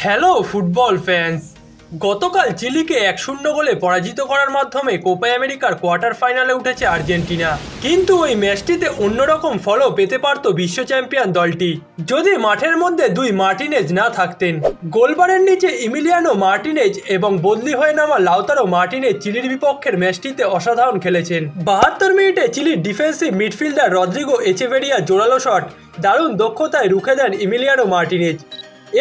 Hello football fans. গতকাল চিলিকে 1-0 গোলে পরাজিত করার মাধ্যমে কোপা আমেরিকার কোয়ার্টার ফাইনালে উঠেছে আর্জেন্টিনা। কিন্তু ওই ম্যাচটিতে অন্যরকম ফলও পেতে পারত বিশ্ব চ্যাম্পিয়ন দলটি যদি মাঠের মধ্যে দুই মার্টিনেজ না থাকতেন। গোলবারের নিচে ইমিলিয়ানো মার্টিনেজ এবং বদলি হয়ে নামা লাউতারো মার্টিনেজ চিলির বিপক্ষের ম্যাচটিতে অসাধারণ খেলেছেন। 72 মিনিটে চিলির ডিফেন্সিভ মিডফিল্ডার রদ্রিগো এচেভেরিয়া জোরালো শট দারুণ দক্ষতায় রুখে দেন ইমিলিয়ানো মার্টিনেজ।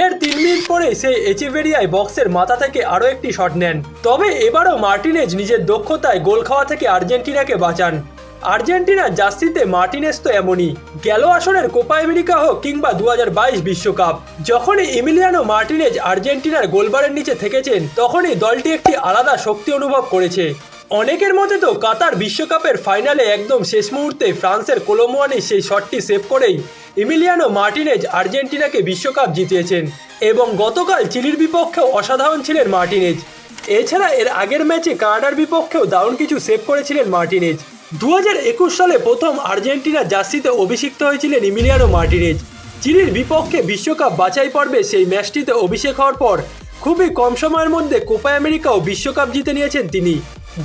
এর 3 মিনিট পরে সেই এচেভেরিয়ায় বক্সের মাথা থেকে আরও একটি শট নেন। তবে এবারও মার্টিনেজ নিজের দক্ষতায় গোল খাওয়া থেকে আর্জেন্টিনাকে বাঁচান। আর্জেন্টিনার জার্সিতে মার্টিনেজ তো এমনই, গেল আসরের কোপা আমেরিকা হোক কিংবা 2022 বিশ্বকাপ, যখনই ইমিলিয়ানো মার্টিনেজ আর্জেন্টিনার গোলবারের নিচে থেকেছেন তখনই দলটি একটি আলাদা শক্তি অনুভব করেছে। অনেকের মতে তো কাতার বিশ্বকাপের ফাইনালে একদম শেষ মুহূর্তে ফ্রান্সের কোলোমুয়ানি সেই শটটি সেভ করেই ইমিলিয়ানো মার্টিনেজ আর্জেন্টিনাকে বিশ্বকাপ জিতিয়েছেন। এবং গতকাল চিলির বিপক্ষেও অসাধারণ ছিলেন মার্টিনেজ। এছাড়া এর আগের ম্যাচে কানাডার বিপক্ষেও দারুণ কিছু সেভ করেছিলেন মার্টিনেজ। 2021 সালে প্রথম আর্জেন্টিনা জার্সিতে অভিষিক্ত হয়েছিলেন ইমিলিয়ানো মার্টিনেজ। চিলির বিপক্ষে বিশ্বকাপ বাছাই পর্বে সেই ম্যাচটিতে অভিষেক হওয়ার পর খুবই কম সময়ের মধ্যে কোপা আমেরিকাও বিশ্বকাপ জিতে নিয়েছেন তিনি।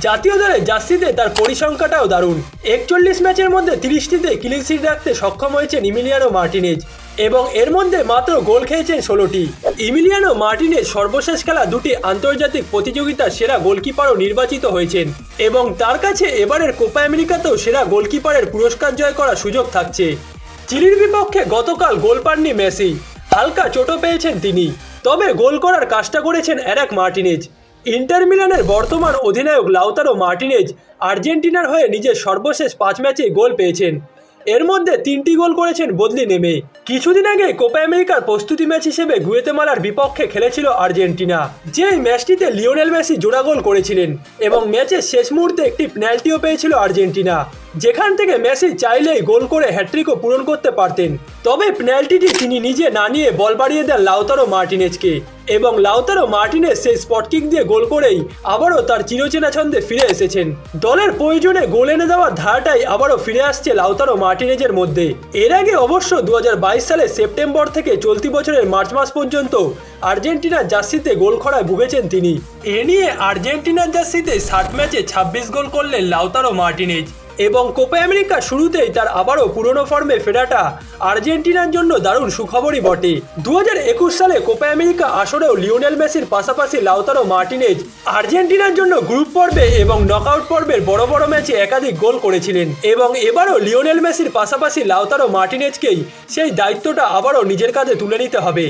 জাতীয় দলের জার্সিতে তার পরিসংখ্যাটাও দারুণ। 41 ম্যাচের মধ্যে 30টিতে ক্লিনশিট রাখতে সক্ষম হয়েছেন ইমিলিয়ানো মার্টিনেজ এবং এর মধ্যে মাত্র গোল খেয়েছেন 16টি। ইমিলিয়ানো মার্টিনেজ সর্বশেষ খেলা দুটি আন্তর্জাতিক প্রতিযোগিতার সেরা গোলকিপারও নির্বাচিত হয়েছেন এবং তার কাছে এবারের কোপা আমেরিকাতেও সেরা গোলকিপারের পুরস্কার জয় করার সুযোগ থাকছে। চিলির বিপক্ষে গতকাল গোল পাননি মেসি, হালকা চোটও পেয়েছেন তিনি, তবে গোল করার কাজটা করেছেন এরিক মার্টিনেজ। ইন্টার মিলানের বর্তমান অধিনায়ক লাউতারো মার্টিনেজ আর্জেন্টিনার হয়ে নিজের সর্বশেষ 5 ম্যাচে গোল পেয়েছেন। এর মধ্যে 3টি গোল করেছেন বদলি নেমে। কিছুদিন আগে কোপা আমেরিকার প্রস্তুতি ম্যাচ হিসেবে গুয়েতেমালার বিপক্ষে খেলেছিল আর্জেন্টিনা, যেই ম্যাচটিতে লিওনেল মেসি জোড়া গোল করেছিলেন এবং ম্যাচের শেষ মুহূর্তে একটি পেনাল্টিও পেয়েছিল আর্জেন্টিনা, যেখান থেকে মেসি চাইলেই গোল করে হ্যাট্রিকও পূরণ করতে পারতেন। তবে পেনাল্টিটি তিনি নিজে না নিয়ে বল বাড়িয়ে দেন লাউতারো মার্টিনেজকে এবং লাউতারো মার্টিনেজ সেই স্পট কিক দিয়ে গোল করেই আবারও তার চিরচেনা ছন্দে ফিরে এসেছেন। দলের প্রয়োজনে গোল এনে দেওয়ার ধারাটাই আবারও ফিরে আসছে লাউতারো মার্টিনেজের মধ্যে। এর আগে অবশ্য 2022 সালের সেপ্টেম্বর থেকে চলতি বছরের মার্চ মাস পর্যন্ত আর্জেন্টিনার জার্সিতে গোল খরায় ভুগেছেন তিনি। এ নিয়ে আর্জেন্টিনার জার্সিতে 60 ম্যাচে 26 গোল করলেন লাউতারো মার্টিনেজ এবং কোপা আমেরিকা শুরুতেই তার আবারও পুরনো ফর্মে ফেরাটা আর্জেন্টিনার জন্য দারুণ সুখবরই বটে। 2021 সালে কোপা আমেরিকা আসরেও লিওনেল মেসির পাশাপাশি লাউতারো মার্টিনেজ আর্জেন্টিনার জন্য গ্রুপ পর্বে এবং নকআউট পর্বের বড় বড় ম্যাচে একাধিক গোল করেছিলেন এবং এবারও লিওনেল মেসির পাশাপাশি লাউতারো মার্টিনেজকেই সেই দায়িত্বটা আবারও নিজের কাঁধে তুলে নিতে হবে।